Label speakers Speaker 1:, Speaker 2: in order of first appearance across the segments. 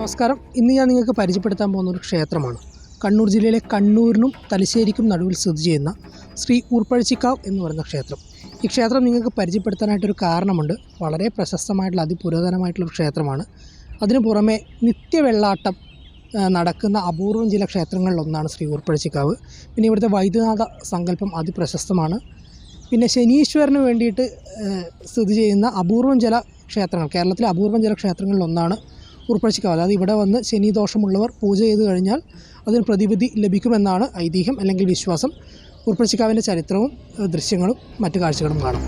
Speaker 1: നമസ്കാരം. ഇന്ന് ഞാൻ നിങ്ങൾക്ക് പരിചയപ്പെടുത്താൻ പോകുന്ന ഒരു ക്ഷേത്രമാണ്. കണ്ണൂർ ജില്ലയിലെ കണ്ണൂരിനും തലശ്ശേരിക്കും നടുവിൽ സ്ഥിതി ചെയ്യുന്ന ശ്രീ ഊർപ്പഴച്ചിക്കാവ് എന്ന് പറയുന്ന ക്ഷേത്രം. ഈ ക്ഷേത്രം നിങ്ങൾക്ക് പരിചയപ്പെടുത്താനായിട്ടൊരു കാരണമുണ്ട്. വളരെ പ്രശസ്തമായിട്ടുള്ള അതിപുരാതനമായിട്ടുള്ളൊരു ക്ഷേത്രമാണ്. അതിനു പുറമെ നിത്യവെള്ളാട്ടം നടക്കുന്ന അപൂർവം ചില ക്ഷേത്രങ്ങളിലൊന്നാണ് ശ്രീ ഊർപ്പഴച്ചിക്കാവ്. പിന്നെ ഇവിടുത്തെ വൈദ്യനാഥ സങ്കല്പം അതിപ്രശസ്തമാണ്. പിന്നെ ശനീശ്വരന് വേണ്ടിയിട്ട് സ്ഥിതി ചെയ്യുന്ന അപൂർവം ചില ക്ഷേത്രങ്ങൾ, കേരളത്തിലെ അപൂർവം ചില ക്ഷേത്രങ്ങളിലൊന്നാണ് ഊർപ്പഴച്ചിക്കാവ്. അതായത് ഇവിടെ വന്ന് ശനിദോഷമുള്ളവർ പൂജ ചെയ്ത് കഴിഞ്ഞാൽ അതിന് പ്രതിവിധി ലഭിക്കുമെന്നാണ് ഐതിഹ്യം അല്ലെങ്കിൽ വിശ്വാസം. ഊർപ്പഴച്ചിക്കാവിൻ്റെ ചരിത്രവും ദൃശ്യങ്ങളും മറ്റു കാഴ്ചകളും കാണാം.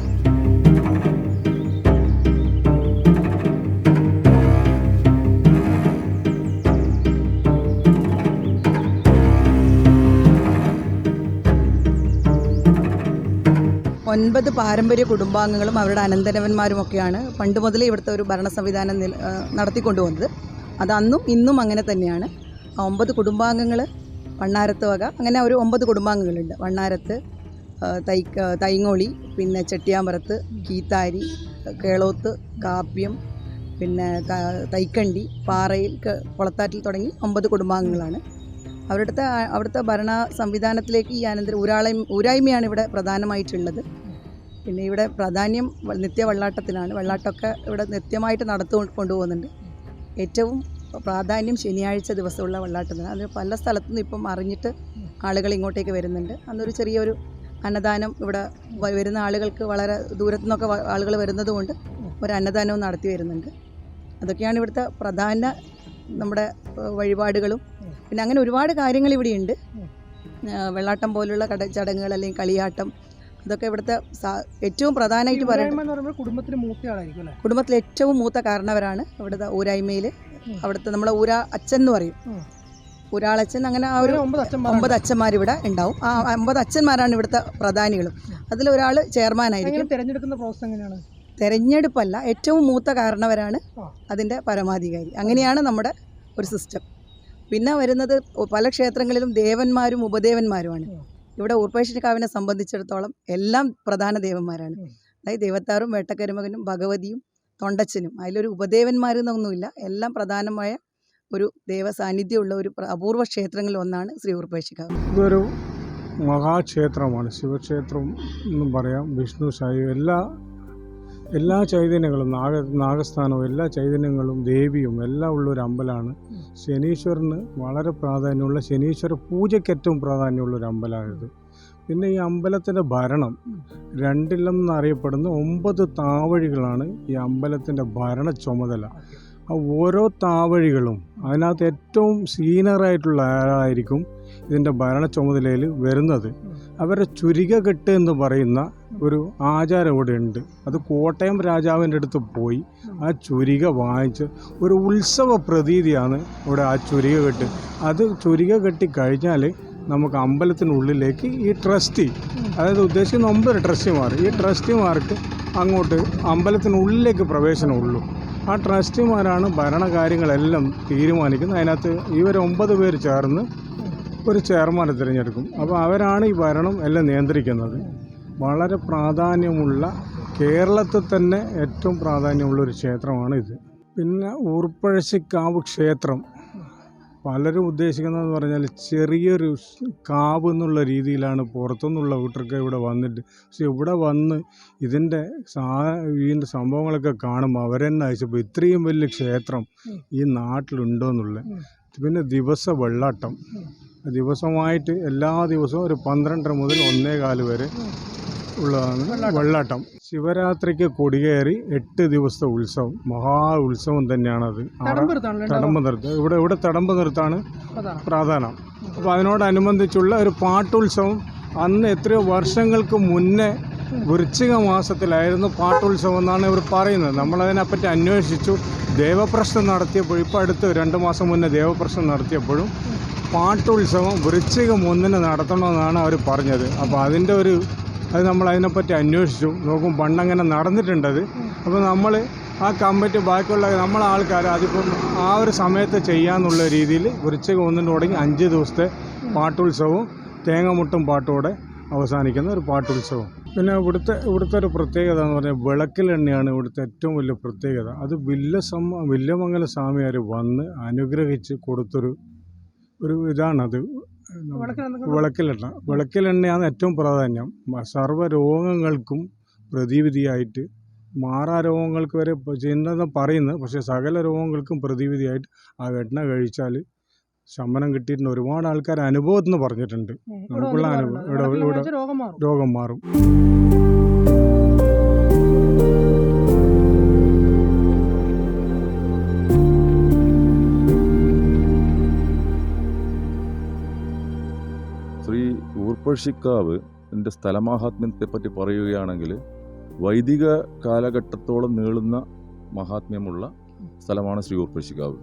Speaker 2: ഒൻപത് പാരമ്പര്യ കുടുംബാംഗങ്ങളും അവരുടെ അനന്തരവന്മാരുമൊക്കെയാണ് പണ്ട് മുതലേ ഇവിടുത്തെ ഒരു ഭരണ സംവിധാനം നടത്തിക്കൊണ്ടുവന്നത്. അത് അന്നും ഇന്നും അങ്ങനെ തന്നെയാണ്. ആ 9 കുടുംബാംഗങ്ങൾ വണ്ണാരത്ത് വക, അങ്ങനെ ഒരു 9 കുടുംബാംഗങ്ങളുണ്ട്. വണ്ണാരത്ത്, തൈങ്ങോളി, പിന്നെ ചെട്ടിയാമ്പറത്ത്, കീത്താരി, കേളോത്ത്, കാപ്യം, പിന്നെ തൈക്കണ്ടി, പാറയിൽ, കൊളത്താറ്റിൽ തുടങ്ങി 9 കുടുംബാംഗങ്ങളാണ്. അവിടുത്തെ ഭരണ സംവിധാനത്തിലേക്ക് ഈ ഊരായ്മയാണ് ഇവിടെ പ്രധാനമായിട്ടുള്ളത്. പിന്നെ ഇവിടെ പ്രാധാന്യം നിത്യവെള്ളാട്ടത്തിനാണ്. വെള്ളാട്ടമൊക്കെ ഇവിടെ നിത്യമായിട്ട് കൊണ്ടുപോകുന്നുണ്ട്. ഏറ്റവും പ്രാധാന്യം ശനിയാഴ്ച ദിവസമുള്ള വെള്ളാട്ടത്തിനാണ്. അത് പല സ്ഥലത്തുനിന്നും ഇപ്പം അറിഞ്ഞിട്ട് ആളുകൾ ഇങ്ങോട്ടേക്ക് വരുന്നുണ്ട്. അന്നൊരു ചെറിയൊരു അന്നദാനം ഇവിടെ വരുന്ന ആളുകൾക്ക്, വളരെ ദൂരത്തു നിന്നൊക്കെ ആളുകൾ വരുന്നത് കൊണ്ട് ഒരു അന്നദാനവും നടത്തി വരുന്നുണ്ട്. അതൊക്കെയാണ് ഇവിടുത്തെ പ്രധാന നമ്മുടെ വഴിപാടുകളും. പിന്നെ അങ്ങനെ ഒരുപാട് കാര്യങ്ങൾ ഇവിടെയുണ്ട്. വെള്ളാട്ടം പോലുള്ള ചടങ്ങുകൾ അല്ലെങ്കിൽ കളിയാട്ടം, അതൊക്കെ ഇവിടുത്തെ ഏറ്റവും പ്രധാനമായിട്ട് പറയുന്നത്. കുടുംബത്തിലെ ഏറ്റവും മൂത്ത കാരണവരാണ് ഇവിടുത്തെ ഊരായ്മയിൽ. അവിടുത്തെ നമ്മളെ അച്ഛൻ എന്ന് പറയും, ഊരാളച്ഛൻ. അങ്ങനെ ആ ഒരു 9 അച്ഛന്മാർ ഇവിടെ ഉണ്ടാവും. ആ 9 അച്ഛന്മാരാണ് ഇവിടുത്തെ പ്രധാനികളും. അതിലൊരാൾ ചെയർമാനായിരിക്കും.
Speaker 1: തിരഞ്ഞെടുക്കുന്ന പ്രോസസ് എങ്ങനെയാണ്?
Speaker 2: തിരഞ്ഞെടുപ്പല്ല, ഏറ്റവും മൂത്ത കാരണവരാണ് അതിൻ്റെ പരമാധികാരി. അങ്ങനെയാണ് നമ്മുടെ ഒരു സിസ്റ്റം. പിന്നെ വരുന്നത് പല ക്ഷേത്രങ്ങളിലും ദേവന്മാരും ഉപദേവന്മാരുമാണ്. ഇവിടെ ഊർപ്പഴച്ചിക്കാവിനെ സംബന്ധിച്ചിടത്തോളം എല്ലാം പ്രധാന ദേവന്മാരാണ്. അതായത് ദേവത്താറും വേട്ടക്കരുമകനും ഭഗവതിയും തൊണ്ടച്ചനും. അതിലൊരു ഉപദേവന്മാരെന്നൊന്നുമില്ല. എല്ലാം പ്രധാനമായ ഒരു ദേവ സാന്നിധ്യമുള്ള ഒരു അപൂർവ ക്ഷേത്രങ്ങളിൽ ഒന്നാണ് ശ്രീ ഊർപ്പഴച്ചിക്കാവ്.
Speaker 3: ഇതൊരു മഹാക്ഷേത്രമാണ്. ശിവക്ഷേത്രം എന്നും പറയാം. വിഷ്ണു ശൈവ എല്ലാ ചൈതന്യങ്ങളും, നാഗസ്ഥാനവും എല്ലാ ചൈതന്യങ്ങളും ദേവിയും എല്ലാം ഉള്ളൊരു അമ്പലമാണ്. ശനീശ്വരന് വളരെ പ്രാധാന്യമുള്ള, ശനീശ്വര പൂജയ്ക്ക് ഏറ്റവും പ്രാധാന്യമുള്ളൊരു അമ്പലമാണിത്. പിന്നെ ഈ അമ്പലത്തിൻ്റെ ഭരണം രണ്ടില്ലം എന്നറിയപ്പെടുന്ന 9 താവഴികളാണ് ഈ അമ്പലത്തിൻ്റെ ഭരണ ചുമതല. ആ ഓരോ താവഴികളും അതിനകത്ത് ഏറ്റവും സീനിയറായിട്ടുള്ള ആളായിരിക്കും ഇതിൻ്റെ ഭരണ ചുമതലയിൽ വരുന്നത്. അവരുടെ ചുരികകെട്ട് എന്ന് പറയുന്ന ഒരു ആചാരം ഇവിടെ ഉണ്ട്. അത് കോട്ടയം രാജാവിൻ്റെ അടുത്ത് പോയി ആ ചുരിക വാങ്ങിച്ച് ഒരു ഉത്സവ പ്രതീതിയാണ് ഇവിടെ ആ ചുരിക കെട്ട്. അത് ചുരിക കെട്ടി കഴിഞ്ഞാൽ നമുക്ക് അമ്പലത്തിനുള്ളിലേക്ക് ഈ ട്രസ്റ്റി, അതായത് ഉദ്ദേശിക്കുന്ന 9 ട്രസ്റ്റിമാർ, ഈ ട്രസ്റ്റിമാർക്ക് അങ്ങോട്ട് അമ്പലത്തിനുള്ളിലേക്ക് പ്രവേശനമുള്ളൂ. ആ ട്രസ്റ്റിമാരാണ് ഭരണകാര്യങ്ങളെല്ലാം തീരുമാനിക്കുന്നത്. അതിനകത്ത് ഇവർ 9 പേര് ചേർന്ന് ഒരു ചെയർമാനെ തിരഞ്ഞെടുക്കും. അപ്പോൾ അവരാണ് ഈ ഭരണം എല്ലാം നിയന്ത്രിക്കുന്നത്. വളരെ പ്രാധാന്യമുള്ള, കേരളത്തിൽ തന്നെ ഏറ്റവും പ്രാധാന്യമുള്ളൊരു ക്ഷേത്രമാണ് ഇത്. പിന്നെ ഊർപ്പഴച്ചിക്കാവ് ക്ഷേത്രം പലരും ഉദ്ദേശിക്കുന്നതെന്ന് പറഞ്ഞാൽ ചെറിയൊരു കാവ് എന്നുള്ള രീതിയിലാണ് പുറത്തുനിന്നുള്ള കൂട്ടർക്ക് ഇവിടെ വന്നിട്ട്. പക്ഷെ ഇവിടെ വന്ന് ഇതിൻ്റെ സംഭവങ്ങളൊക്കെ കാണുമ്പോൾ അവരെന്നെ അയച്ചപ്പോൾ ഇത്രയും വലിയ ക്ഷേത്രം ഈ നാട്ടിലുണ്ടോ എന്നുള്ളത്. പിന്നെ വെള്ളാട്ടം ദിവസമായിട്ട് എല്ലാ ദിവസവും ഒരു 12:30 മുതൽ 1:15 വരെ ഉള്ളതാണ് വെള്ളാട്ടം. ശിവരാത്രിക്ക് കൊടികയറി 8 ദിവസത്തെ ഉത്സവം, മഹാ ഉത്സവം തന്നെയാണത്. തടമ്പ് നിർത്ത് ഇവിടെ തടമ്പ് നിർത്താണ് പ്രാധാന്യം. അപ്പോൾ അതിനോടനുബന്ധിച്ചുള്ള ഒരു പാട്ടുത്സവം അന്ന് എത്രയോ വർഷങ്ങൾക്ക് മുന്നേ വൃശ്ചിക മാസത്തിലായിരുന്നു പാട്ടുത്സവം എന്നാണ് ഇവർ പറയുന്നത്. നമ്മളതിനെപ്പറ്റി അന്വേഷിച്ചു. ദേവപ്രശ്നം നടത്തിയപ്പോഴും, ഇപ്പോൾ അടുത്ത് 2 മാസം മുന്നേ ദേവപ്രശ്നം നടത്തിയപ്പോഴും പാട്ടുത്സവം വൃശ്ചികം 1-ന് നടത്തണമെന്നാണ് അവർ പറഞ്ഞത്. അപ്പോൾ അത് നമ്മൾ അതിനെപ്പറ്റി അന്വേഷിച്ചു നോക്കും. പണ്ടങ്ങനെ നടന്നിട്ടുണ്ടത്. അപ്പോൾ നമ്മൾ ആ കമ്മിറ്റി ബാക്കിയുള്ള നമ്മളെ ആൾക്കാർ അതിപ്പം ആ ഒരു സമയത്ത് ചെയ്യാമെന്നുള്ള രീതിയിൽ വൃശ്ചികം 1-ന് തുടങ്ങി 5 ദിവസത്തെ പാട്ടുത്സവവും തേങ്ങമുട്ടും പാട്ടോടെ അവസാനിക്കുന്ന ഒരു പാട്ടുത്സവം. പിന്നെ ഇവിടുത്തെ ഒരു പ്രത്യേകത എന്ന് പറഞ്ഞാൽ വിളക്കിലെണ്ണയാണ് ഇവിടുത്തെ ഏറ്റവും വലിയ പ്രത്യേകത. അത് വില്യമംഗലം സ്വാമിയാർ വന്ന് അനുഗ്രഹിച്ച് കൊടുത്തൊരു ഇതാണത്. വിളക്കിലെണ്ണയാണ് ഏറ്റവും പ്രാധാന്യം. സർവ്വ രോഗങ്ങൾക്കും പ്രതിവിധിയായിട്ട്, മാറാ രോഗങ്ങൾക്ക് വരെ ചെയ്യുന്നതെന്ന് പറയുന്നത്, പക്ഷേ സകല രോഗങ്ങൾക്കും പ്രതിവിധിയായിട്ട് ആ എണ്ണ കഴിച്ചാൽ ശമനം കിട്ടിയിട്ടുണ്ട്. ഒരുപാട് ആൾക്കാർ അനുഭവത്തിൽ നിന്ന് പറഞ്ഞിട്ടുണ്ട്. നമുക്കുള്ള അനുഭവം ഇവിടെ രോഗം മാറും.
Speaker 4: ശ്രീ ഊർപ്പഴശ്ശിക്കാവ് എൻ്റെ സ്ഥലമാഹാത്മ്യത്തെപ്പറ്റി പറയുകയാണെങ്കിൽ വൈദിക കാലഘട്ടത്തോളം നീളുന്ന മഹാത്മ്യമുള്ള സ്ഥലമാണ് ശ്രീ ഊർപ്പഴശ്ശിക്കാവ്.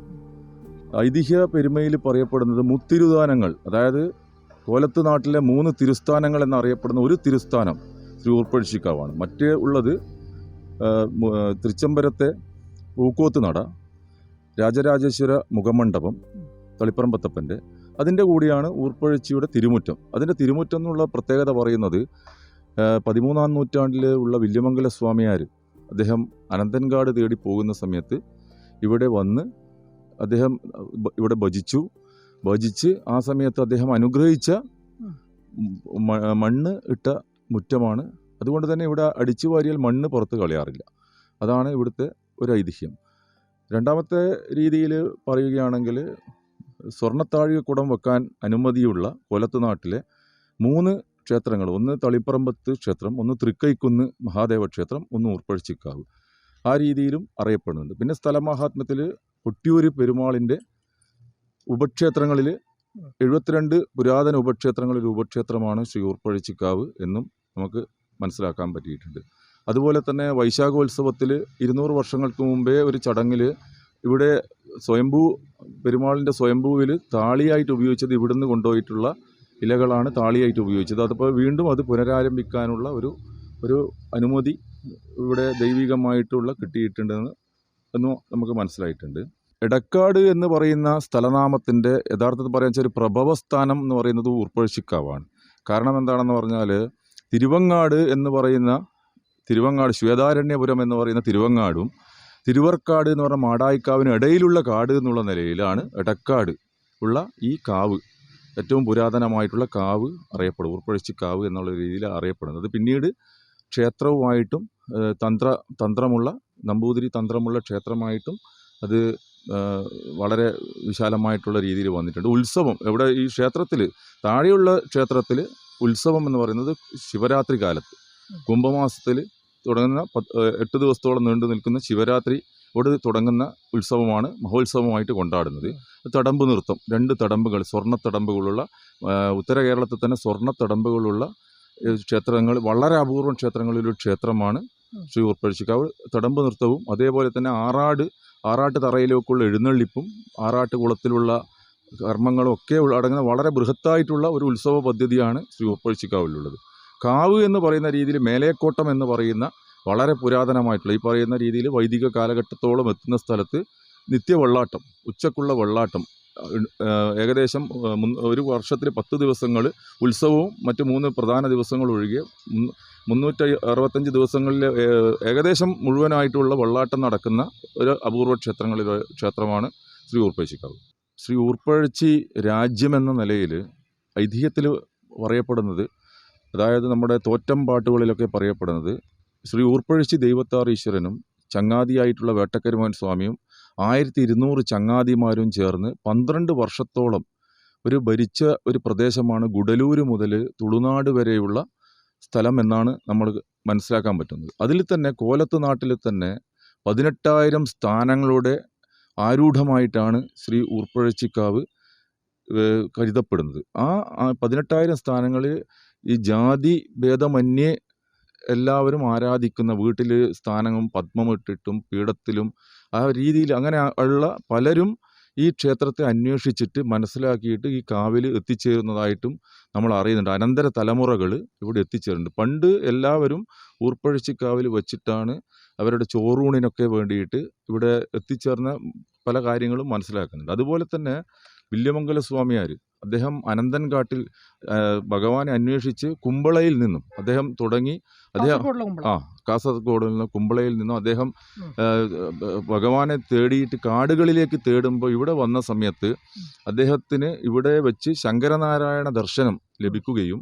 Speaker 4: ഐതിഹ്യ പെരുമയിൽ പറയപ്പെടുന്നത് മുത്തിരുദാനങ്ങൾ, അതായത് കോലത്ത് നാട്ടിലെ 3 തിരുസ്ഥാനങ്ങൾ എന്നറിയപ്പെടുന്ന ഒരു തിരുസ്ഥാനം ശ്രീ ഊർപ്പഴശ്ശിക്കാവാണ്. മറ്റേ ഉള്ളത് തൃച്ചംബരത്തെ പൂക്കോത്ത് നട, രാജരാജേശ്വര മുഖമണ്ഡപം, തളിപ്പറമ്പത്തപ്പൻ്റെ, അതിൻ്റെ കൂടിയാണ് ഊർപ്പഴശ്ശിയുടെ തിരുമുറ്റം. അതിൻ്റെ തിരുമുറ്റം എന്നുള്ള പ്രത്യേകത പറയുന്നത് 13-ാം നൂറ്റാണ്ടിൽ ഉള്ള വില്യമംഗല സ്വാമിയാർ അദ്ദേഹം അനന്തൻകാട് തേടി പോകുന്ന സമയത്ത് ഇവിടെ വന്ന് അദ്ദേഹം ഇവിടെ ഭജിച്ച് ആ സമയത്ത് അദ്ദേഹം അനുഗ്രഹിച്ച മണ്ണ് ഇട്ട മുറ്റമാണ്. അതുകൊണ്ട് തന്നെ ഇവിടെ അടിച്ചു വാരിയാൽ മണ്ണ് പുറത്ത് കളയാറില്ല. അതാണ് ഇവിടുത്തെ ഒരു ഐതിഹ്യം. രണ്ടാമത്തെ രീതിയിൽ പറയുകയാണെങ്കിൽ സ്വർണ്ണത്താഴിക കുടം വെക്കാൻ അനുമതിയുള്ള കൊലത്ത് നാട്ടിലെ 3 ക്ഷേത്രങ്ങൾ, ഒന്ന് തളിപ്പറമ്പത്ത് ക്ഷേത്രം, ഒന്ന് തൃക്കൈക്കുന്ന് മഹാദേവ ക്ഷേത്രം, ഒന്ന് ഊർപ്പഴശ്ശിക്കാവ്, ആ രീതിയിലും അറിയപ്പെടുന്നുണ്ട്. പിന്നെ സ്ഥലമാഹാത്മ്യത്തിൽ കൊട്ടിയൂര് പെരുമാളിൻ്റെ ഉപക്ഷേത്രങ്ങളിൽ 72 പുരാതന ഉപക്ഷേത്രങ്ങളിൽ ഉപക്ഷേത്രമാണ് ശ്രീ ഊർപ്പഴശ്ശിക്കാവ് എന്നും നമുക്ക് മനസ്സിലാക്കാൻ പറ്റിയിട്ടുണ്ട്. അതുപോലെ തന്നെ വൈശാഖോത്സവത്തിൽ 200 വർഷങ്ങൾക്ക് മുമ്പേ ഒരു ചടങ്ങിൽ ഇവിടെ സ്വയംഭൂ പെരുമാളിൻ്റെ സ്വയംഭൂവിൽ താളിയായിട്ട് ഉപയോഗിച്ചത് ഇവിടുന്ന് കൊണ്ടുപോയിട്ടുള്ള ഇലകളാണ് താളിയായിട്ട് ഉപയോഗിച്ചത്. അതിപ്പോൾ വീണ്ടും അത് പുനരാരംഭിക്കാനുള്ള ഒരു അനുമതി ഇവിടെ ദൈവികമായിട്ടുള്ള കിട്ടിയിട്ടുണ്ടെന്ന് നമുക്ക് മനസ്സിലായിട്ടുണ്ട്. എടക്കാട് എന്ന് പറയുന്ന സ്ഥലനാമത്തിൻ്റെ യഥാർത്ഥത്തിൽ പറയാൻ വെച്ചാൽ ഒരു പ്രഭവസ്ഥാനം എന്ന് പറയുന്നത് ഊർപ്പഴശ്ശിക്കാവാണ്. കാരണം എന്താണെന്ന് പറഞ്ഞാൽ തിരുവങ്ങാട് എന്ന് പറയുന്ന ശ്വേതാരണ്യപുരം എന്ന് പറയുന്ന തിരുവങ്ങാടും തിരുവർക്കാട് എന്ന് പറഞ്ഞ മാടായിക്കാവിന് ഇടയിലുള്ള കാട് എന്നുള്ള നിലയിലാണ് എടക്കാട് ഉള്ള ഈ കാവ്, ഏറ്റവും പുരാതനമായിട്ടുള്ള കാവ് അറിയപ്പെടും. ഊർപ്പഴശ്ശിക്കാവ് എന്നുള്ള രീതിയിൽ അറിയപ്പെടുന്നത്. പിന്നീട് ക്ഷേത്രവുമായിട്ടും തന്ത്രമുള്ള നമ്പൂതിരി തന്ത്രമുള്ള ക്ഷേത്രമായിട്ടും അത് വളരെ വിശാലമായിട്ടുള്ള രീതിയിൽ വന്നിട്ടുണ്ട്. ഉത്സവം ഇവിടെ ഈ ക്ഷേത്രത്തിൽ താഴെയുള്ള ക്ഷേത്രത്തിൽ ഉത്സവം എന്ന് പറയുന്നത് ശിവരാത്രി കാലത്ത് കുംഭമാസത്തിൽ തുടങ്ങുന്ന 8 ദിവസത്തോളം നീണ്ടു നിൽക്കുന്ന ശിവരാത്രിയോട് തുടങ്ങുന്ന ഉത്സവമാണ് മഹോത്സവമായിട്ട് കൊണ്ടാടുന്നത്. തടമ്പ് നൃത്തം, 2 തടമ്പുകൾ, സ്വർണ്ണത്തടമ്പുകളുള്ള, ഉത്തര കേരളത്തിൽ തന്നെ സ്വർണ്ണത്തടമ്പുകളുള്ള ക്ഷേത്രങ്ങൾ, വളരെ അപൂർവം ക്ഷേത്രങ്ങളിലൊരു ക്ഷേത്രമാണ് ശ്രീ ഊർപ്പഴശ്ശിക്കാവ്. തടമ്പ് നൃത്തവും അതേപോലെ തന്നെ ആറാട്ട് തറയിലേക്കുള്ള എഴുന്നള്ളിപ്പും ആറാട്ട് കുളത്തിലുള്ള കർമ്മങ്ങളും ഒക്കെ അടങ്ങുന്ന വളരെ ബൃഹത്തായിട്ടുള്ള ഒരു ഉത്സവ പദ്ധതിയാണ് ശ്രീ ഊർപ്പഴശ്ശിക്കാവിലുള്ളത്. കാവ് എന്ന് പറയുന്ന രീതിയിൽ മേലേക്കോട്ടം എന്ന് പറയുന്ന വളരെ പുരാതനമായിട്ടുള്ള ഈ പറയുന്ന രീതിയിൽ വൈദിക കാലഘട്ടത്തോളം എത്തുന്ന സ്ഥലത്ത് നിത്യവെള്ളാട്ടം, ഉച്ചക്കുള്ള വെള്ളാട്ടം, ഏകദേശം ഒരു വർഷത്തിൽ 10 ദിവസങ്ങൾ ഉത്സവവും മറ്റ് 3 പ്രധാന ദിവസങ്ങൾ ഒഴികെ 365 ദിവസങ്ങളിൽ ഏകദേശം മുഴുവനായിട്ടുള്ള വെള്ളാട്ടം നടക്കുന്ന ഒരു അപൂർവ ക്ഷേത്രമാണ് ശ്രീ ഊർപ്പഴശ്ശിക്കാവ്. ശ്രീ ഊർപ്പഴശ്ശി രാജ്യമെന്ന നിലയിൽ ഐതിഹ്യത്തിൽ പറയപ്പെടുന്നത്, അതായത് നമ്മുടെ തോറ്റം പാട്ടുകളിലൊക്കെ പറയപ്പെടുന്നത്, ശ്രീ ഊർപ്പഴശ്ശി ദൈവത്താർ ഈശ്വരനും ചങ്ങാതിയായിട്ടുള്ള വേട്ടക്കരുമോൻ സ്വാമിയും 1200 ചങ്ങാതിമാരും ചേർന്ന് 12 വർഷത്തോളം ഭരിച്ച ഒരു പ്രദേശമാണ് ഗുഡലൂർ മുതൽ തുളുനാട് വരെയുള്ള സ്ഥലം എന്നാണ് നമ്മൾ മനസ്സിലാക്കാൻ പറ്റുന്നത്. അതിൽ തന്നെ കോലത്ത് നാട്ടിൽ തന്നെ 18,000 സ്ഥാനങ്ങളുടെ ആരൂഢമായിട്ടാണ് ശ്രീ ഊർപ്പഴശ്ശിക്കാവ് കരുതപ്പെടുന്നത്. ആ 18,000 സ്ഥാനങ്ങളിൽ ഈ ജാതി ഭേദമന്യേ എല്ലാവരും ആരാധിക്കുന്ന, വീട്ടിൽ സ്ഥാനവും പത്മമിട്ടിട്ടും പീഠത്തിലും ആ രീതിയിൽ അങ്ങനെ ഉള്ള പലരും ഈ ക്ഷേത്രത്തെ അന്വേഷിച്ചിട്ട് മനസ്സിലാക്കിയിട്ട് ഈ കാവിൽ എത്തിച്ചേരുന്നതായിട്ടും നമ്മൾ അറിയുന്നുണ്ട്. അനന്തര തലമുറകൾ ഇവിടെ എത്തിച്ചേരുന്നുണ്ട്. പണ്ട് എല്ലാവരും ഊർപ്പഴശ്ശിക്കാവിൽ വച്ചിട്ടാണ് അവരുടെ ചോറൂണിനൊക്കെ വേണ്ടിയിട്ട് ഇവിടെ എത്തിച്ചേർന്ന പല കാര്യങ്ങളും മനസ്സിലാക്കുന്നുണ്ട്. അതുപോലെ തന്നെ വില്യമംഗല സ്വാമിയാർ അദ്ദേഹം അനന്തൻകാട്ടിൽ ഭഗവാനെ അന്വേഷിച്ച് കുമ്പളയിൽ നിന്നും അദ്ദേഹം തുടങ്ങി. അദ്ദേഹം
Speaker 1: കാസർഗോഡുള്ള കുമ്പളം.
Speaker 4: കാസർഗോഡിൽ നിന്ന് കുമ്പളയിൽ നിന്നും അദ്ദേഹം
Speaker 1: ഉം.
Speaker 4: ഭഗവാനെ തേടിയിട്ട് കാടുകളിലേക്ക് തേടുമ്പോൾ ഇവിടെ വന്ന സമയത്ത് അദ്ദേഹത്തിന് ഇവിടെ വെച്ച് ശങ്കരനാരായണ ദർശനം ലഭിക്കുകയും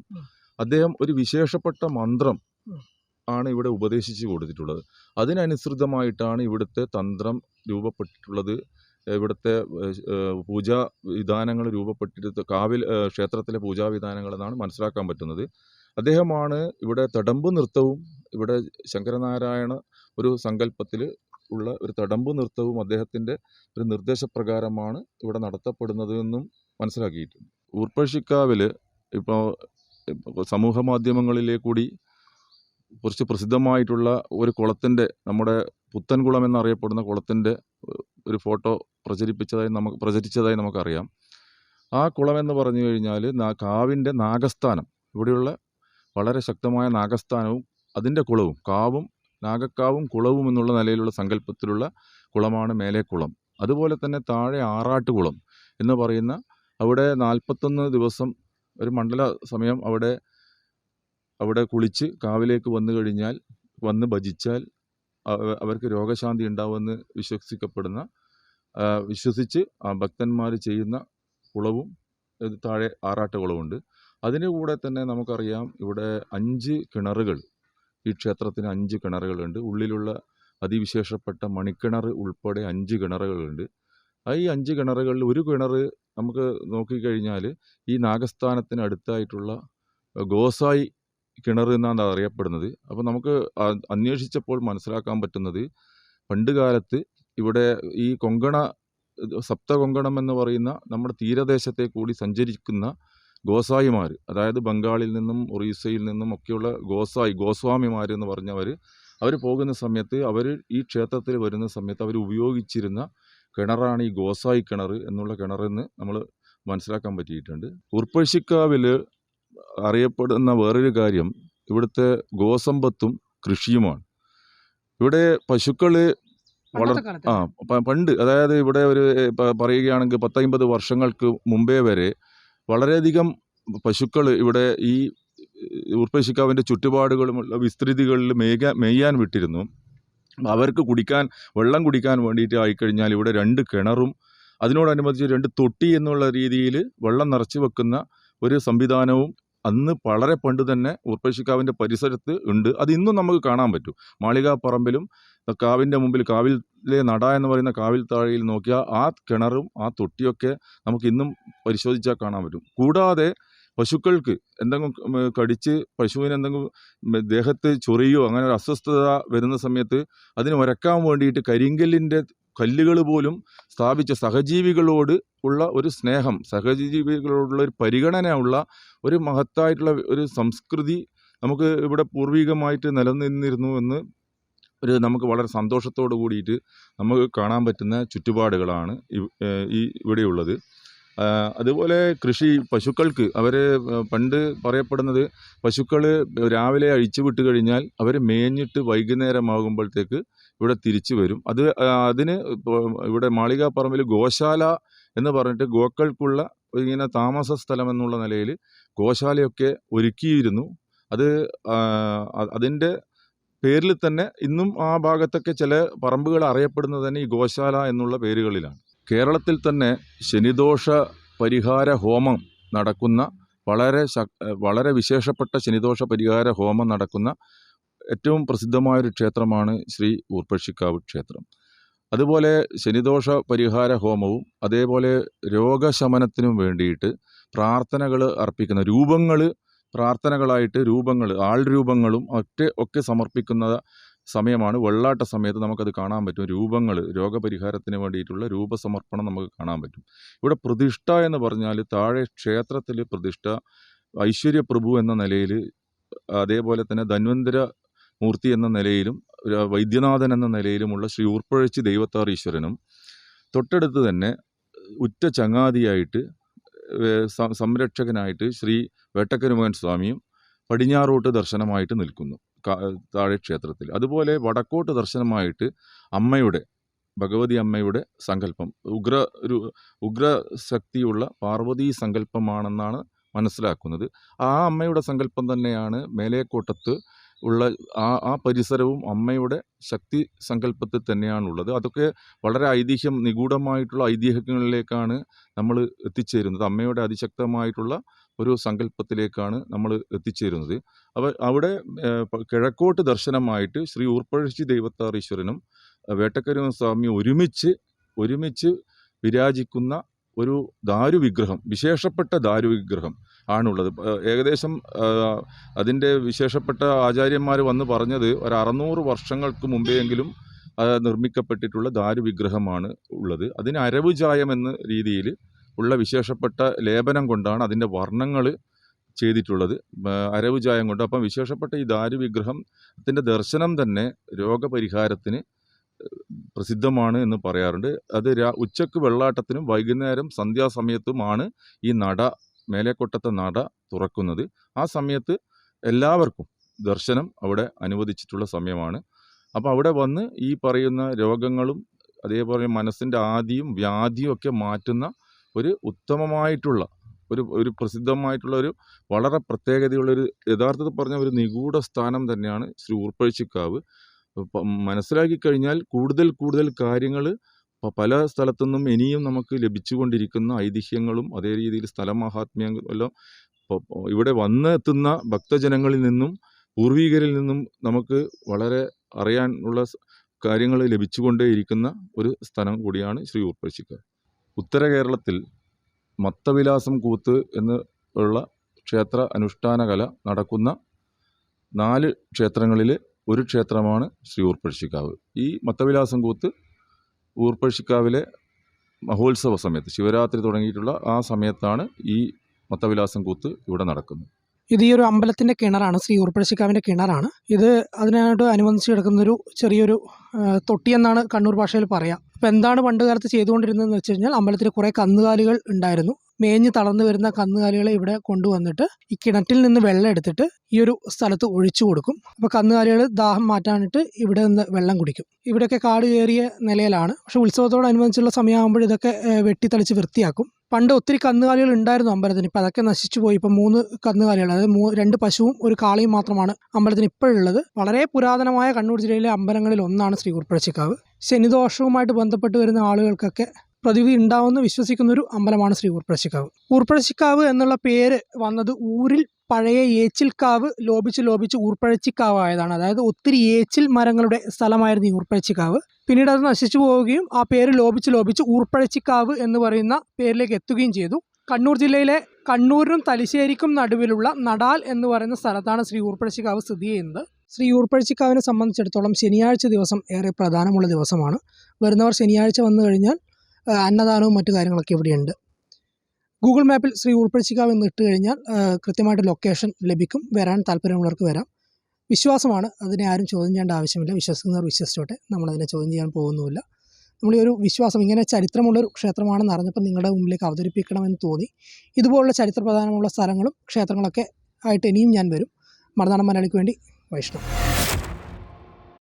Speaker 4: അദ്ദേഹം ഒരു വിശേഷപ്പെട്ട മന്ത്രം ആണ് ഇവിടെ ഉപദേശിച്ചു കൊടുത്തിട്ടുള്ളത്. അതിനനുസൃതമായിട്ടാണ് ഇവിടുത്തെ തന്ത്രം രൂപപ്പെട്ടിട്ടുള്ളത്. ഇവിടുത്തെ പൂജാ വിധാനങ്ങൾ രൂപപ്പെട്ടിട്ട് ക്ഷേത്രത്തിലെ പൂജാവിധാനങ്ങൾ എന്നാണ് മനസ്സിലാക്കാൻ പറ്റുന്നത്. അദ്ദേഹമാണ് ഇവിടെ തടമ്പ് നൃത്തവും, ഇവിടെ ശങ്കരനാരായണ ഒരു സങ്കല്പത്തിൽ ഉള്ള ഒരു തടമ്പ് നൃത്തവും അദ്ദേഹത്തിൻ്റെ ഒരു നിർദ്ദേശപ്രകാരമാണ് ഇവിടെ നടത്തപ്പെടുന്നത് എന്നും മനസ്സിലാക്കിയിട്ടുണ്ട്. ഊർപ്പഴിക്കാവിൽ ഇപ്പോൾ സമൂഹ മാധ്യമങ്ങളിലെ കൂടി കുറച്ച് പ്രസിദ്ധമായിട്ടുള്ള ഒരു കുളത്തിൻ്റെ, നമ്മുടെ പുത്തൻകുളം എന്നറിയപ്പെടുന്ന കുളത്തിൻ്റെ ഒരു ഫോട്ടോ പ്രചരിച്ചതായി നമുക്കറിയാം. ആ കുളം എന്ന് പറഞ്ഞു കഴിഞ്ഞാൽ കാവിൻ്റെ നാഗസ്ഥാനം, ഇവിടെയുള്ള വളരെ ശക്തമായ നാഗസ്ഥാനവും അതിൻ്റെ കുളവും, നാഗക്കാവും കുളവും എന്നുള്ള നിലയിലുള്ള സങ്കല്പത്തിലുള്ള കുളമാണ് മേലേക്കുളം. അതുപോലെ തന്നെ താഴെ ആറാട്ടുകുളം എന്ന് പറയുന്ന, അവിടെ 41 ദിവസം ഒരു മണ്ഡല സമയം അവിടെ കുളിച്ച് കാവിലേക്ക് വന്ന് ഭജിച്ചാൽ അവർക്ക് രോഗശാന്തി ഉണ്ടാവുമെന്ന് വിശ്വസിച്ച് ഭക്തന്മാർ ചെയ്യുന്ന കുളവും താഴെ ആറാട്ടുകുളമുണ്ട്. അതിന് കൂടെ തന്നെ നമുക്കറിയാം ഇവിടെ 5 കിണറുകൾ, ഈ ക്ഷേത്രത്തിന് 5 കിണറുകളുണ്ട്. ഉള്ളിലുള്ള അതിവിശേഷപ്പെട്ട മണിക്കിണർ ഉൾപ്പെടെ 5 കിണറുകളുണ്ട്. ഈ 5 കിണറുകളിൽ ഒരു കിണർ നമുക്ക് നോക്കിക്കഴിഞ്ഞാൽ ഈ നാഗസ്ഥാനത്തിന് അടുത്തായിട്ടുള്ള ഗോസായി കിണർ എന്നാണ് അറിയപ്പെടുന്നത്. അപ്പോൾ നമുക്ക് അന്വേഷിച്ചപ്പോൾ മനസ്സിലാക്കാൻ പറ്റുന്നത്, പണ്ട് കാലത്ത് ഇവിടെ ഈ സപ്തകൊങ്കണം എന്ന് പറയുന്ന നമ്മുടെ തീരദേശത്തെ കൂടി സഞ്ചരിക്കുന്ന ഗോസായിമാർ, അതായത് ബംഗാളിൽ നിന്നും ഒറീസയിൽ നിന്നും ഒക്കെയുള്ള ഗോസ്വാമിമാർ എന്ന് പറഞ്ഞവർ, അവർ പോകുന്ന സമയത്ത് ഈ ക്ഷേത്രത്തിൽ വരുന്ന സമയത്ത് അവർ ഉപയോഗിച്ചിരുന്ന കിണറാണ് ഈ ഗോസായി കിണർ എന്നുള്ള കിണറെന്ന് നമ്മൾ മനസ്സിലാക്കാൻ പറ്റിയിട്ടുണ്ട്. ഊർപ്പഴിക്കാവിൽ അറിയപ്പെടുന്ന വേറൊരു കാര്യം ഇവിടുത്തെ ഗോസമ്പത്തും കൃഷിയുമാണ്. ഇവിടെ പശുക്കൾ പണ്ട്, അതായത് ഇവിടെ ഒരു പറയുകയാണെങ്കിൽ 10-50 വർഷങ്ങൾക്ക് മുമ്പേ വരെ വളരെയധികം പശുക്കൾ ഇവിടെ ഈ ഊർപ്പഴിക്കാവിൻ്റെ ചുറ്റുപാടുകളുമുള്ള വിസ്തൃതികളിൽ മേയാൻ വിട്ടിരുന്നു. അവർക്ക് വെള്ളം കുടിക്കാൻ വേണ്ടിയിട്ട് ആയിക്കഴിഞ്ഞാൽ ഇവിടെ 2 കിണറും അതിനോടനുബന്ധിച്ച് 2 തൊട്ടി എന്നുള്ള രീതിയിൽ വെള്ളം നിറച്ചു വെക്കുന്ന ഒരു സംവിധാനവും അന്ന് വളരെ പണ്ട് തന്നെ ഊർപ്പഴിക്കാവിൻ്റെ പരിസരത്ത് ഉണ്ട്. അത് ഇന്നും നമുക്ക് കാണാൻ പറ്റും. മാളികാപ്പറമ്പിലും കാവിൻ്റെ മുമ്പിൽ, കാവിലെ നട എന്ന് പറയുന്ന കാവിൽ താഴെയിൽ നോക്കിയാൽ ആ കിണറും ആ തൊട്ടിയൊക്കെ നമുക്ക് ഇന്നും പരിശോധിച്ചാൽ കാണാൻ പറ്റും. കൂടാതെ പശുക്കൾക്ക് എന്തെങ്കിലും കടിച്ച് പശുവിന് എന്തെങ്കിലും ദേഹത്ത് ചൊറിയോ അങ്ങനെ ഒരു അസ്വസ്ഥത വരുന്ന സമയത്ത് അതിന് ഉരക്കാൻ വേണ്ടിയിട്ട് കരിങ്കല്ലിൻ്റെ കല്ലുകൾ പോലും സ്ഥാപിച്ച സഹജീവികളോട് ഉള്ള ഒരു സ്നേഹം, സഹജീവികളോടുള്ള ഒരു പരിഗണന ഉള്ള ഒരു മഹത്തായിട്ടുള്ള ഒരു സംസ്കൃതി നമുക്ക് ഇവിടെ പൂർവികമായിട്ട് നിലനിന്നിരുന്നു എന്ന് നമുക്ക് വളരെ സന്തോഷത്തോടു കൂടിയിട്ട് നമുക്ക് കാണാൻ പറ്റുന്ന ചുറ്റുപാടുകളാണ് ഇവിടെയുള്ളത്. അതുപോലെ പശുക്കൾക്ക് പണ്ട് പറയപ്പെടുന്നത്, പശുക്കൾ രാവിലെ അഴിച്ചു വിട്ട് കഴിഞ്ഞാൽ അവർ മേഞ്ഞിട്ട് വൈകുന്നേരമാകുമ്പോഴത്തേക്ക് ഇവിടെ തിരിച്ചു വരും. അതിന് ഇവിടെ മാളികാപ്പറമ്പിൽ ഗോശാല എന്ന് പറഞ്ഞിട്ട് ഗോക്കൾക്കുള്ള ഇങ്ങനെ താമസ സ്ഥലം എന്നുള്ള നിലയിൽ ഗോശാലയൊക്കെ ഒരുക്കിയിരുന്നു. അതിൻ്റെ പേരിൽ തന്നെ ഇന്നും ആ ഭാഗത്തൊക്കെ ചില പറമ്പുകൾ അറിയപ്പെടുന്നത് തന്നെ ഈ ഗോശാല എന്നുള്ള പേരുകളിലാണ്. കേരളത്തിൽ തന്നെ ശനിദോഷ പരിഹാര ഹോമം നടക്കുന്ന വളരെ വിശേഷപ്പെട്ട ശനിദോഷ പരിഹാര ഹോമം നടക്കുന്ന ഏറ്റവും പ്രസിദ്ധമായൊരു ക്ഷേത്രമാണ് ശ്രീ ഊർപ്പഴിക്കാവ് ക്ഷേത്രം. അതുപോലെ ശനിദോഷ പരിഹാര ഹോമവും അതേപോലെ രോഗശമനത്തിനും വേണ്ടിയിട്ട് പ്രാർത്ഥനകൾ അർപ്പിക്കുന്ന പ്രാർത്ഥനകളായിട്ട് ആൾ രൂപങ്ങളും ഒക്കെ സമർപ്പിക്കുന്ന സമയമാണ്. വെള്ളാട്ട സമയത്ത് നമുക്കത് കാണാൻ പറ്റും. രോഗപരിഹാരത്തിന് വേണ്ടിയിട്ടുള്ള രൂപസമർപ്പണം നമുക്ക് കാണാൻ പറ്റും. ഇവിടെ പ്രതിഷ്ഠ എന്ന് പറഞ്ഞാൽ താഴെ ക്ഷേത്രത്തിൽ പ്രതിഷ്ഠ ഐശ്വര്യപ്രഭു എന്ന നിലയിൽ, അതേപോലെ തന്നെ ധന്വന്തര മൂർത്തി എന്ന നിലയിലും വൈദ്യനാഥൻ എന്ന നിലയിലുമുള്ള ശ്രീ ഊർപ്പഴച്ചി ദൈവത്താർ ഈശ്വരനും, തൊട്ടടുത്ത് തന്നെ ഉറ്റ ചങ്ങാതിയായിട്ട് സംരക്ഷകനായിട്ട് ശ്രീ വേട്ടക്കരുമകൻ സ്വാമിയും പടിഞ്ഞാറോട്ട് ദർശനമായിട്ട് നിൽക്കുന്നു താഴെ ക്ഷേത്രത്തിൽ. അതുപോലെ വടക്കോട്ട് ദർശനമായിട്ട് അമ്മയുടെ ഭഗവതി അമ്മയുടെ സങ്കല്പം ഉഗ്രശക്തിയുള്ള പാർവതീ സങ്കല്പമാണെന്നാണ് മനസ്സിലാക്കുന്നത്. ആ അമ്മയുടെ സങ്കല്പം തന്നെയാണ് മേലേക്കോട്ടത്ത് ഉള്ള ആ പരിസരവും അമ്മയുടെ ശക്തി സങ്കല്പത്തിൽ തന്നെയാണുള്ളത്. അതൊക്കെ വളരെ നിഗൂഢമായിട്ടുള്ള ഐതിഹ്യങ്ങളിലേക്കാണ് നമ്മൾ എത്തിച്ചേരുന്നത്. അമ്മയുടെ അതിശക്തമായിട്ടുള്ള ഒരു സങ്കല്പത്തിലേക്കാണ് നമ്മൾ എത്തിച്ചേരുന്നത്. അപ്പോൾ അവിടെ കിഴക്കോട്ട് ദർശനമായിട്ട് ശ്രീ ഊർപ്പഴശ്ശി ദൈവത്താറീശ്വരനും വേട്ടക്കരവും സ്വാമി ഒരുമിച്ച് വിരാജിക്കുന്ന ഒരു ദാരുവിഗ്രഹം, വിശേഷപ്പെട്ട ദാരുവിഗ്രഹം ആണുള്ളത്. ഏകദേശം അതിൻ്റെ വിശേഷപ്പെട്ട ആചാര്യന്മാർ വന്ന് പറഞ്ഞത് ഒരു 600 വർഷങ്ങൾക്ക് മുമ്പെങ്കിലും നിർമ്മിക്കപ്പെട്ടിട്ടുള്ള ദാരുവിഗ്രഹമാണ് ഉള്ളത്. അതിന് അരവ് ചായം എന്ന രീതിയിൽ ഉള്ള വിശേഷപ്പെട്ട ലേപനം കൊണ്ടാണ് അതിൻ്റെ വർണ്ണങ്ങൾ ചെയ്തിട്ടുള്ളത്, അരവ് ചായം കൊണ്ട്. അപ്പം വിശേഷപ്പെട്ട ഈ ദാരുവിഗ്രഹത്തിൻ്റെ ദർശനം തന്നെ രോഗപരിഹാരത്തിന് പ്രസിദ്ധമാണ് എന്ന് പറയാറുണ്ട്. അത് ഉച്ചക്ക് വെള്ളാട്ടത്തിനും വൈകുന്നേരം സന്ധ്യാസമയത്തുമാണ് ഈ മേലേക്കൊട്ടത്തെ നട തുറക്കുന്നത്. ആ സമയത്ത് എല്ലാവർക്കും ദർശനം അവിടെ അനുവദിച്ചിട്ടുള്ള സമയമാണ്. അപ്പോൾ അവിടെ വന്ന് ഈ പറയുന്ന രോഗങ്ങളും അതേപോലെ മനസ്സിൻ്റെ ആദിയും വ്യാധിയും ഒക്കെ മാറ്റുന്ന ഒരു ഉത്തമമായിട്ടുള്ള ഒരു പ്രസിദ്ധമായിട്ടുള്ള ഒരു വളരെ പ്രത്യേകതയുള്ളൊരു, യഥാർത്ഥത്തിൽ പറഞ്ഞ ഒരു നിഗൂഢ സ്ഥാനം തന്നെയാണ് ശ്രീ ഊർപ്പഴശ്ശിക്കാവ്. മനസ്സിലാക്കി കഴിഞ്ഞാൽ കൂടുതൽ കാര്യങ്ങൾ പല സ്ഥലത്തുനിന്നും ഇനിയും നമുക്ക് ലഭിച്ചുകൊണ്ടിരിക്കുന്ന ഐതിഹ്യങ്ങളും അതേ രീതിയിൽ സ്ഥലമാഹാത്മ്യങ്ങളും എല്ലാം ഇവിടെ വന്നെത്തുന്ന ഭക്തജനങ്ങളിൽ നിന്നും പൂർവികരിൽ നിന്നും നമുക്ക് വളരെ അറിയാനുള്ള കാര്യങ്ങൾ ലഭിച്ചുകൊണ്ടേയിരിക്കുന്ന ഒരു സ്ഥലം കൂടിയാണ് ശ്രീ ഊർപ്പഴശ്ശിക്കാവ്. ഉത്തര കേരളത്തിൽ മത്തവിലാസം കൂത്ത് എന്നുള്ള ക്ഷേത്ര അനുഷ്ഠാന കല നടക്കുന്ന 4 ക്ഷേത്രങ്ങളിൽ ഒരു ക്ഷേത്രമാണ് ശ്രീ ഊർപ്പഴശ്ശിക്കാവ്. ഈ മത്തവിലാസം കൂത്ത് ഊർപ്പഴശ്ശിക്കാവിലെ മഹോത്സവ സമയത്ത്, ശിവരാത്രി തുടങ്ങിയിട്ടുള്ള ആ സമയത്താണ് ഈ മത്തവിലാസം കൂത്ത് ഇവിടെ നടക്കുന്നത്.
Speaker 1: ഇത് ഈ ഒരു അമ്പലത്തിൻ്റെ കിണറാണ്, ശ്രീ ഊർപ്പഴശ്ശിക്കാവിൻ്റെ കിണറാണ്. ഇത് അതിനായിട്ട് അനുബന്ധിച്ച് കിടക്കുന്നൊരു ചെറിയൊരു തൊട്ടിയെന്നാണ് കണ്ണൂർ ഭാഷയിൽ പറയുക. അപ്പോൾ എന്താണ് പണ്ട് കാലത്ത് ചെയ്തുകൊണ്ടിരുന്നതെന്ന് വെച്ച് കഴിഞ്ഞാൽ, അമ്പലത്തിൽ കുറേ കന്നുകാലികൾ ഉണ്ടായിരുന്നു. മേഞ്ഞ് തളർന്നു വരുന്ന കന്നുകാലികളെ ഇവിടെ കൊണ്ടുവന്നിട്ട് ഈ കിണറ്റിൽ നിന്ന് വെള്ളം എടുത്തിട്ട് ഈ ഒരു സ്ഥലത്ത് ഒഴിച്ചു കൊടുക്കും. അപ്പോൾ കന്നുകാലികൾ ദാഹം മാറ്റാനായിട്ട് ഇവിടെ നിന്ന് വെള്ളം കുടിക്കും. ഇവിടെയൊക്കെ കാട് കയറിയ നിലയിലാണ്. പക്ഷേ ഉത്സവത്തോടനുബന്ധിച്ചുള്ള സമയമാകുമ്പോൾ ഇതൊക്കെ വെട്ടിത്തളിച്ച് വൃത്തിയാക്കും. പണ്ട് ഒത്തിരി കന്നുകാലികൾ ഉണ്ടായിരുന്നു അമ്പലത്തിന്. ഇപ്പം അതൊക്കെ നശിച്ചു പോയി. ഇപ്പം 3 കന്നുകാലികൾ, അതായത് 2 പശുവും ഒരു കാളയും മാത്രമാണ് അമ്പലത്തിന് ഇപ്പോഴുള്ളത്. വളരെ പുരാതനമായ കണ്ണൂർ ജില്ലയിലെ അമ്പലങ്ങളിൽ ഒന്നാണ് ശ്രീ ഊർപ്പഴശ്ശിക്കാവ്. ശനിദോഷവുമായിട്ട് ബന്ധപ്പെട്ട് വരുന്ന ആളുകൾക്കൊക്കെ പ്രതിവിധി ഉണ്ടാവുമെന്ന് വിശ്വസിക്കുന്നൊരു അമ്പലമാണ് ശ്രീ ഊർപ്പഴശ്ശിക്കാവ്. ഊർപ്പഴശ്ശിക്കാവ് എന്നുള്ള പേര് വന്നത് ഊരിൽ പഴയ ഏച്ചിൽക്കാവ് ലോപിച്ച് ഊർപ്പഴശ്ശിക്കാവ് ആയതാണ്. അതായത് ഒത്തിരി ഏച്ചിൽ മരങ്ങളുടെ സ്ഥലമായിരുന്നു ഈ ഊർപ്പഴശ്ശിക്കാവ്. പിന്നീട് അത് നശിച്ചു പോവുകയും ആ പേര് ലോപിച്ച് ഊർപ്പഴശ്ശിക്കാവ് എന്ന് പറയുന്ന പേരിലേക്ക് എത്തുകയും ചെയ്തു. കണ്ണൂർ ജില്ലയിലെ കണ്ണൂരിനും തലശ്ശേരിക്കും നടുവിലുള്ള നടാൽ എന്ന് പറയുന്ന സ്ഥലത്താണ് ശ്രീ ഊർപ്പഴശ്ശിക്കാവ് സ്ഥിതി ചെയ്യുന്നത്. ശ്രീ ഊർപ്പഴശ്ശിക്കാവിനെ സംബന്ധിച്ചിടത്തോളം ശനിയാഴ്ച ദിവസം ഏറെ പ്രധാനമുള്ള ദിവസമാണ്. വരുന്നവർ ശനിയാഴ്ച വന്നു കഴിഞ്ഞാൽ അന്നദാനവും മറ്റു കാര്യങ്ങളൊക്കെ ഇവിടെയുണ്ട്. ഗൂഗിൾ മാപ്പിൽ ശ്രീ ഊർപ്പഴശ്ശിക്കാവ് എന്ന് ഇട്ട് കഴിഞ്ഞാൽ കൃത്യമായിട്ട് ലൊക്കേഷൻ ലഭിക്കും. വരാൻ താല്പര്യമുള്ളവർക്ക് വരാം. വിശ്വാസമാണ്, അതിനെ ആരും ചോദ്യം ചെയ്യേണ്ട ആവശ്യമില്ല. വിശ്വസിക്കുന്നവർ വിശ്വസിച്ചോട്ടെ, നമ്മളതിനെ ചോദ്യം ചെയ്യാൻ പോകുന്നുമില്ല. നമ്മൾ ഈ ഒരു വിശ്വാസം, ഇങ്ങനെ ചരിത്രമുള്ളൊരു ക്ഷേത്രമാണെന്ന് അറിഞ്ഞപ്പോൾ നിങ്ങളുടെ മുമ്പിലേക്ക് അവതരിപ്പിക്കണമെന്ന് തോന്നി. ഇതുപോലുള്ള ചരിത്ര പ്രധാനമുള്ള സ്ഥലങ്ങളും ക്ഷേത്രങ്ങളൊക്കെ ആയിട്ട് ഇനിയും ഞാൻ വരും. മറുനാടൻ മലയാളിക്ക് വേണ്ടി വൈഷ്ണവ്.